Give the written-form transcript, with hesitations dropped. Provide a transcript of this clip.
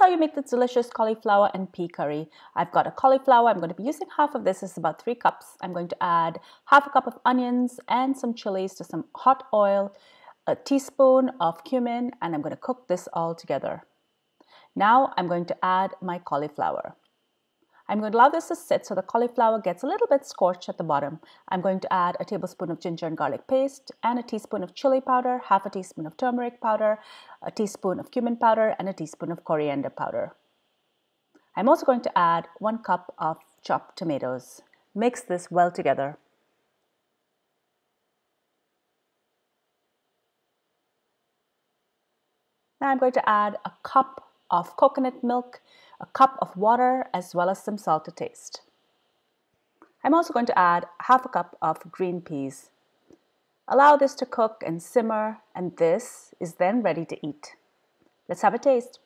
how you make this delicious cauliflower and pea curry. I've got a cauliflower. I'm going to be using half of this. It's about 3 cups. I'm going to add half a cup of onions and some chilies to some hot oil, a teaspoon of cumin, and I'm going to cook this all together. Now I'm going to add my cauliflower. I'm going to allow this to sit so the cauliflower gets a little bit scorched at the bottom. I'm going to add a tablespoon of ginger and garlic paste and a teaspoon of chili powder, half a teaspoon of turmeric powder, a teaspoon of cumin powder, and a teaspoon of coriander powder. I'm also going to add 1 cup of chopped tomatoes. Mix this well together. Now I'm going to add a cup of coconut milk, a cup of water, as well as some salt to taste. I'm also going to add half a cup of green peas. Allow this to cook and simmer, and this is then ready to eat. Let's have a taste.